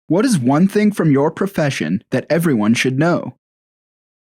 What is one thing from your profession that everyone should know?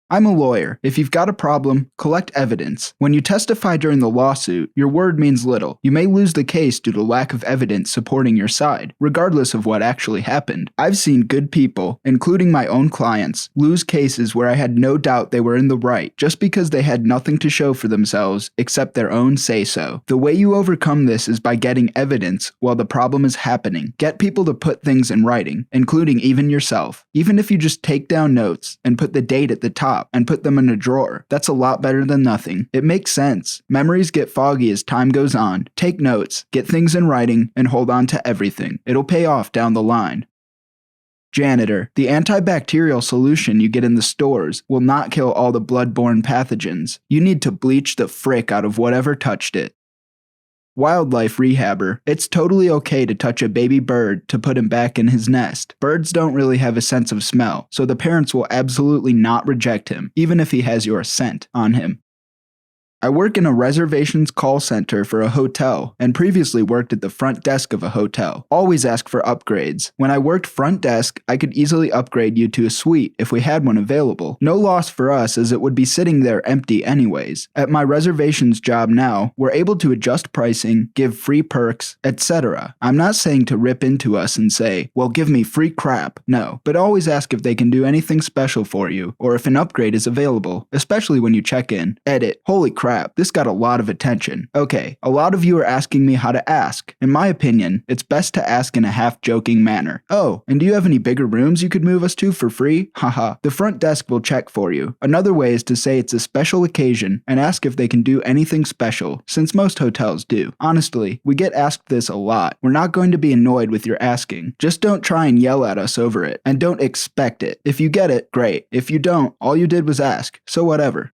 I'm a lawyer. If you've got a problem, collect evidence. When you testify during the lawsuit, your word means little. You may lose the case due to lack of evidence supporting your side, regardless of what actually happened. I've seen good people, including my own clients, lose cases where I had no doubt they were in the right just because they had nothing to show for themselves except their own say-so. The way you overcome this is by getting evidence while the problem is happening. Get people to put things in writing, including even yourself. Even if you just take down notes and put the date at the top, and put them in a drawer. That's a lot better than nothing. It makes sense. Memories get foggy as time goes on. Take notes, get things in writing, and hold on to everything. It'll pay off down the line. Janitor. The antibacterial solution you get in the stores will not kill all the blood-borne pathogens. You need to bleach the frick out of whatever touched it. Wildlife rehabber. It's totally okay to touch a baby bird to put him back in his nest. Birds don't really have a sense of smell, so the parents will absolutely not reject him, even if he has your scent on him. I work in a reservations call center for a hotel and previously worked at the front desk of a hotel. Always ask for upgrades. When I worked front desk, I could easily upgrade you to a suite if we had one available. No loss for us as it would be sitting there empty anyways. At my reservations job now, we're able to adjust pricing, give free perks, etc. I'm not saying to rip into us and say, well, give me free crap. No, but always ask if they can do anything special for you or if an upgrade is available, especially when you check in. Edit. Holy crap, this got a lot of attention. Okay, a lot of you are asking me how to ask. In my opinion, it's best to ask in a half-joking manner. Oh, and do you have any bigger rooms you could move us to for free? Haha, the front desk will check for you. Another way is to say it's a special occasion and ask if they can do anything special, since most hotels do. Honestly, we get asked this a lot. We're not going to be annoyed with your asking. Just don't try and yell at us over it, and don't expect it. If you get it, great. If you don't, all you did was ask, so whatever.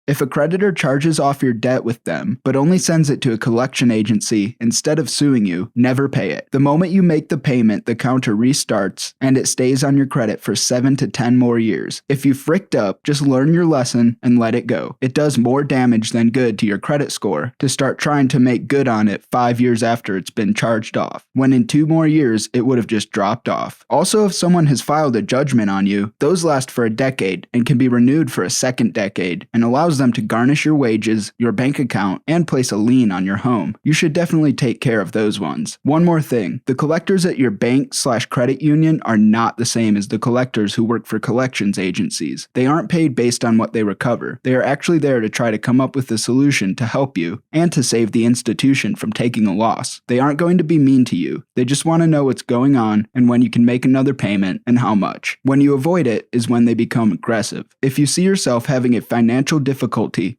If a creditor charges off your debt with them, but only sends it to a collection agency instead of suing you, never pay it. The moment you make the payment, the counter restarts, and it stays on your credit for 7 to 10 more years. If you fricked up, just learn your lesson and let it go. It does more damage than good to your credit score to start trying to make good on it 5 years after it's been charged off, when in 2 more years it would have just dropped off. Also, if someone has filed a judgment on you, those last for a decade and can be renewed for a second decade, and allows them to garnish your wages, your bank account, and place a lien on your home. You should definitely take care of those ones. One more thing, the collectors at your bank/credit union are not the same as the collectors who work for collections agencies. They aren't paid based on what they recover. They are actually there to try to come up with a solution to help you and to save the institution from taking a loss. They aren't going to be mean to you. They just want to know what's going on and when you can make another payment and how much. When you avoid it is when they become aggressive. If you see yourself having a financial difficulty,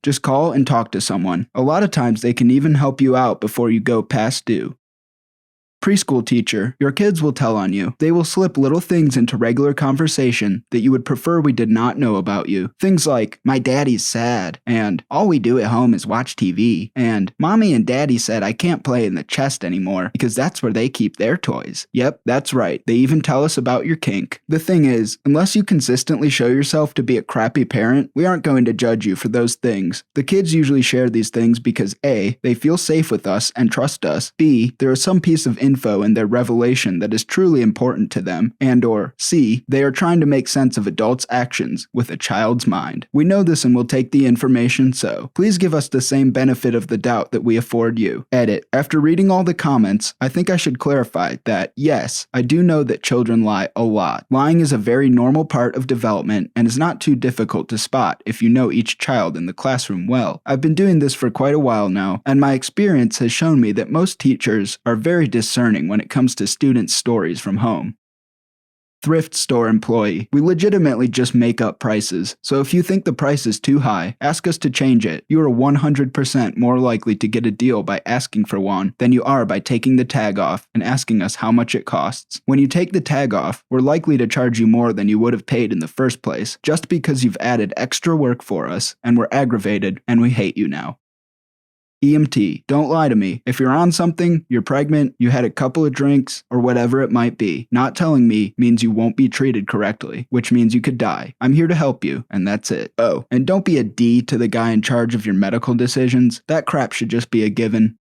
just call and talk to someone. A lot of times they can even help you out before you go past due. Preschool teacher, your kids will tell on you. They will slip little things into regular conversation that you would prefer we did not know about you. Things like, my daddy's sad, and all we do at home is watch TV, and mommy and daddy said I can't play in the chest anymore because that's where they keep their toys. Yep, that's right. They even tell us about your kink. The thing is, unless you consistently show yourself to be a crappy parent, we aren't going to judge you for those things. The kids usually share these things because A, they feel safe with us and trust us, B, there is some piece of info in their revelation that is truly important to them, and or C, they are trying to make sense of adults' actions with a child's mind. We know this and will take the information, so please give us the same benefit of the doubt that we afford you. Edit. After reading all the comments, I think I should clarify that, yes, I do know that children lie a lot. Lying is a very normal part of development and is not too difficult to spot if you know each child in the classroom well. I've been doing this for quite a while now, and my experience has shown me that most teachers are very discerning when it comes to students' stories from home. Thrift store employee. We legitimately just make up prices, so if you think the price is too high, ask us to change it. You are 100% more likely to get a deal by asking for one than you are by taking the tag off and asking us how much it costs. When you take the tag off, we're likely to charge you more than you would have paid in the first place, just because you've added extra work for us, and we're aggravated, and we hate you now. EMT, don't lie to me. If you're on something, you're pregnant, you had a couple of drinks, or whatever it might be, not telling me means you won't be treated correctly, which means you could die. I'm here to help you, and that's it. Oh, and don't be a D to the guy in charge of your medical decisions. That crap should just be a given.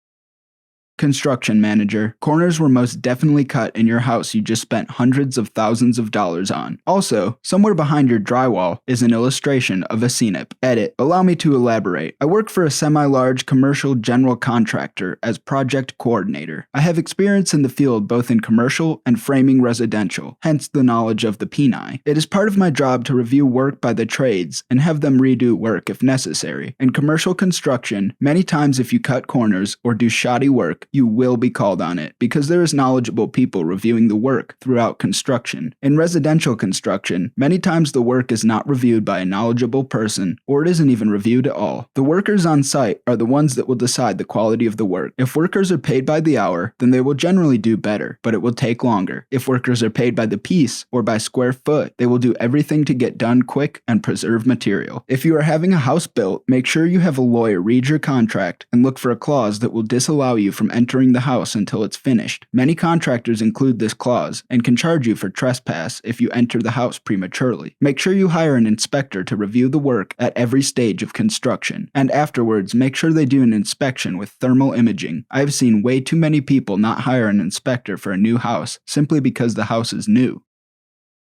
Construction manager. Corners were most definitely cut in your house you just spent hundreds of thousands of dollars on. Also, somewhere behind your drywall is an illustration of a CNIP. Edit. Allow me to elaborate. I work for a semi-large commercial general contractor as project coordinator. I have experience in the field both in commercial and framing residential, hence the knowledge of the PNI. It is part of my job to review work by the trades and have them redo work if necessary. In commercial construction, many times if you cut corners or do shoddy work, you will be called on it because there is knowledgeable people reviewing the work throughout construction. In residential construction, many times the work is not reviewed by a knowledgeable person or it isn't even reviewed at all. The workers on site are the ones that will decide the quality of the work. If workers are paid by the hour, then they will generally do better, but it will take longer. If workers are paid by the piece or by square foot, they will do everything to get done quick and preserve material. If you are having a house built, make sure you have a lawyer read your contract and look for a clause that will disallow you from entering the house until it's finished. Many contractors include this clause and can charge you for trespass if you enter the house prematurely. Make sure you hire an inspector to review the work at every stage of construction, and afterwards make sure they do an inspection with thermal imaging. I've seen way too many people not hire an inspector for a new house simply because the house is new.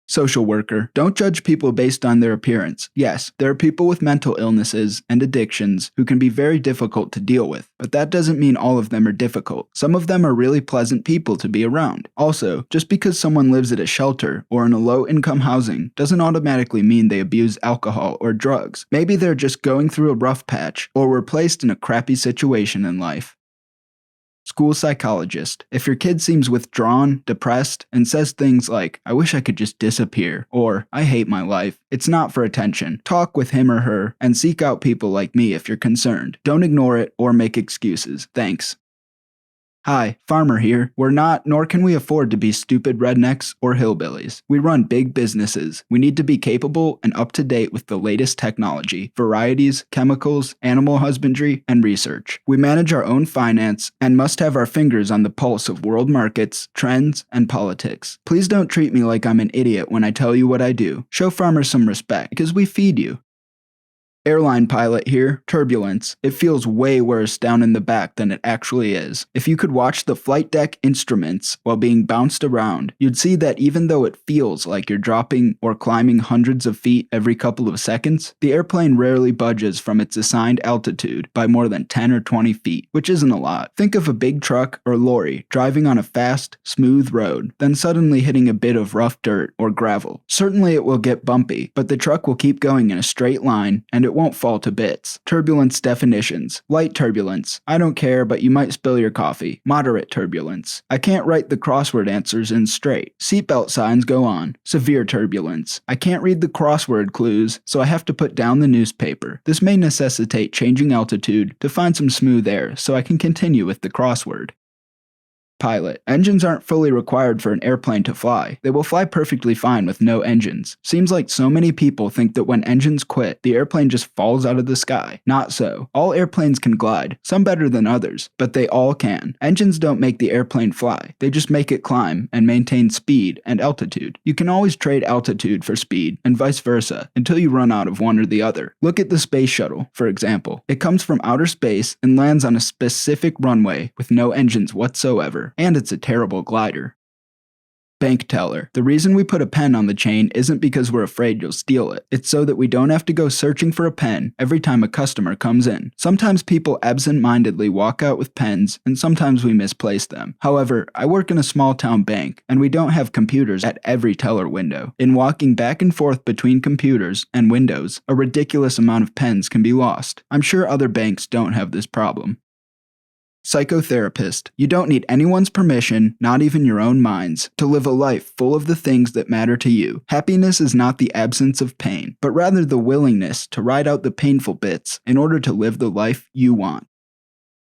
Social worker. Don't judge people based on their appearance. Yes, there are people with mental illnesses and addictions who can be very difficult to deal with, but that doesn't mean all of them are difficult. Some of them are really pleasant people to be around. Also, just because someone lives at a shelter or in a low-income housing doesn't automatically mean they abuse alcohol or drugs. Maybe they're just going through a rough patch or were placed in a crappy situation in life. School psychologist. If your kid seems withdrawn, depressed, and says things like, "I wish I could just disappear," or "I hate my life," it's not for attention. Talk with him or her, and seek out people like me if you're concerned. Don't ignore it or make excuses. Thanks. Hi, Farmer here. We're not, nor can we afford to be stupid rednecks or hillbillies. We run big businesses. We need to be capable and up to date with the latest technology, varieties, chemicals, animal husbandry, and research. We manage our own finance and must have our fingers on the pulse of world markets, trends, and politics. Please don't treat me like I'm an idiot when I tell you what I do. Show farmers some respect, because we feed you. Airline pilot here. Turbulence. It feels way worse down in the back than it actually is. If you could watch the flight deck instruments while being bounced around, you'd see that even though it feels like you're dropping or climbing hundreds of feet every couple of seconds, the airplane rarely budges from its assigned altitude by more than 10 or 20 feet, which isn't a lot. Think of a big truck or lorry driving on a fast, smooth road, then suddenly hitting a bit of rough dirt or gravel. Certainly it will get bumpy, but the truck will keep going in a straight line and it won't fall to bits. Turbulence definitions. Light turbulence. I don't care, but you might spill your coffee. Moderate turbulence. I can't write the crossword answers in straight. Seatbelt signs go on. Severe turbulence. I can't read the crossword clues, so I have to put down the newspaper. This may necessitate changing altitude to find some smooth air so I can continue with the crossword. Pilot. Engines aren't fully required for an airplane to fly. They will fly perfectly fine with no engines. Seems like so many people think that when engines quit, the airplane just falls out of the sky. Not so. All airplanes can glide, some better than others, but they all can. Engines don't make the airplane fly. They just make it climb and maintain speed and altitude. You can always trade altitude for speed and vice versa until you run out of one or the other. Look at the space shuttle, for example. It comes from outer space and lands on a specific runway with no engines whatsoever. And it's a terrible glider. Bank teller. The reason we put a pen on the chain isn't because we're afraid you'll steal it. It's so that we don't have to go searching for a pen every time a customer comes in. Sometimes people absent-mindedly walk out with pens, and sometimes we misplace them. However, I work in a small-town bank, and we don't have computers at every teller window. In walking back and forth between computers and windows, a ridiculous amount of pens can be lost. I'm sure other banks don't have this problem. Psychotherapist. You don't need anyone's permission, not even your own mind's, to live a life full of the things that matter to you. Happiness is not the absence of pain, but rather the willingness to ride out the painful bits in order to live the life you want.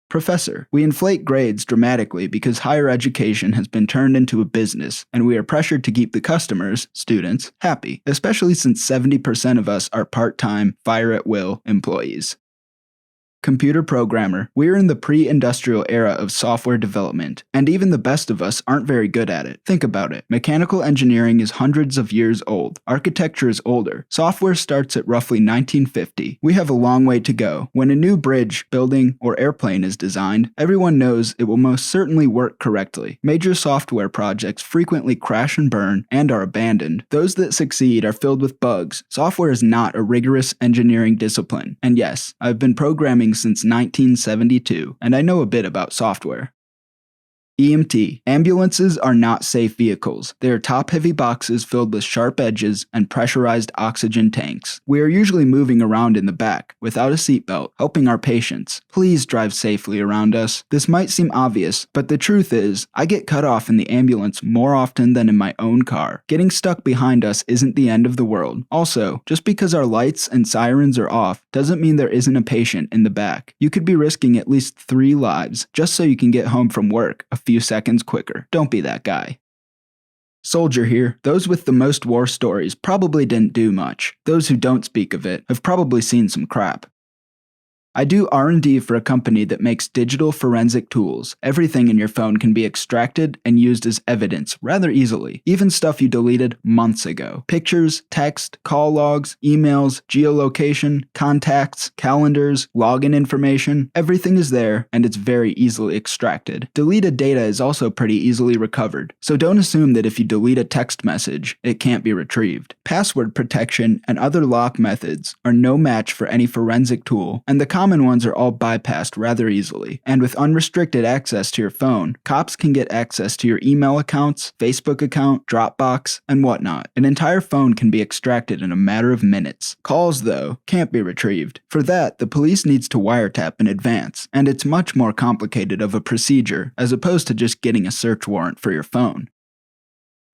Professor. We inflate grades dramatically because higher education has been turned into a business, and we are pressured to keep the customers, students, happy, especially since 70% of us are part-time, fire-at-will employees. computer programmer. We're in the pre-industrial era of software development, and even the best of us aren't very good at it. Think about it. Mechanical engineering is hundreds of years old. Architecture is older. Software starts at roughly 1950. We have a long way to go. When a new bridge, building, or airplane is designed, everyone knows it will most certainly work correctly. Major software projects frequently crash and burn and are abandoned. Those that succeed are filled with bugs. Software is not a rigorous engineering discipline. And yes, I've been programming since 1972, and I know a bit about software. EMT. Ambulances are not safe vehicles. They are top-heavy boxes filled with sharp edges and pressurized oxygen tanks. We are usually moving around in the back, without a seatbelt, helping our patients. Please drive safely around us. This might seem obvious, but the truth is, I get cut off in the ambulance more often than in my own car. Getting stuck behind us isn't the end of the world. Also, just because our lights and sirens are off doesn't mean there isn't a patient in the back. You could be risking at least 3 lives, just so you can get home from work a few seconds quicker. Don't be that guy. Soldier here. Those with the most war stories probably didn't do much. Those who don't speak of it have probably seen some crap. I do R&D for a company that makes digital forensic tools. Everything in your phone can be extracted and used as evidence rather easily, even stuff you deleted months ago. Pictures, text, call logs, emails, geolocation, contacts, calendars, login information, everything is there and it's very easily extracted. Deleted data is also pretty easily recovered, so don't assume that if you delete a text message, it can't be retrieved. Password protection and other lock methods are no match for any forensic tool, and the common ones are all bypassed rather easily. And with unrestricted access to your phone, cops can get access to your email accounts, Facebook account, Dropbox, and whatnot. An entire phone can be extracted in a matter of minutes. Calls, though, can't be retrieved. For that, the police needs to wiretap in advance, and it's much more complicated of a procedure as opposed to just getting a search warrant for your phone.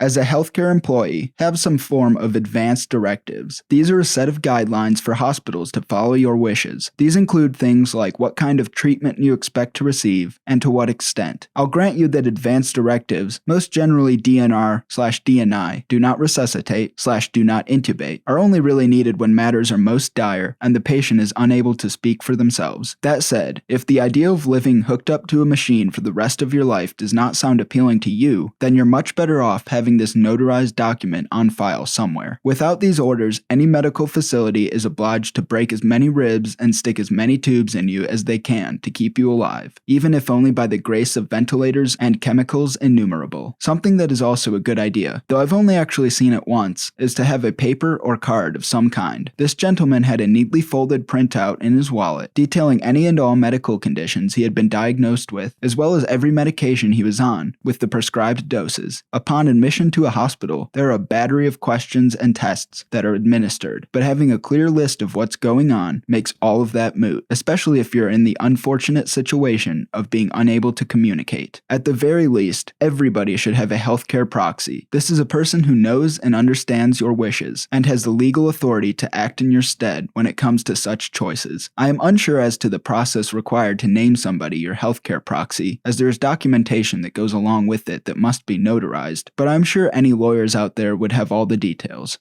As a healthcare employee, have some form of advanced directives. These are a set of guidelines for hospitals to follow your wishes. These include things like what kind of treatment you expect to receive and to what extent. I'll grant you that advanced directives, most generally DNR/DNI, do not resuscitate/do not intubate, are only really needed when matters are most dire and the patient is unable to speak for themselves. That said, if the idea of living hooked up to a machine for the rest of your life does not sound appealing to you, then you're much better off having this notarized document on file somewhere. Without these orders, any medical facility is obliged to break as many ribs and stick as many tubes in you as they can to keep you alive, even if only by the grace of ventilators and chemicals innumerable. Something that is also a good idea, though I've only actually seen it once, is to have a paper or card of some kind. This gentleman had a neatly folded printout in his wallet, detailing any and all medical conditions he had been diagnosed with, as well as every medication he was on, with the prescribed doses. Upon admission to a hospital, there are a battery of questions and tests that are administered, but having a clear list of what's going on makes all of that moot, especially if you're in the unfortunate situation of being unable to communicate. At the very least, everybody should have a healthcare proxy. This is a person who knows and understands your wishes, and has the legal authority to act in your stead when it comes to such choices. I am unsure as to the process required to name somebody your healthcare proxy, as there is documentation that goes along with it that must be notarized, but I'm sure any lawyers out there would have all the details.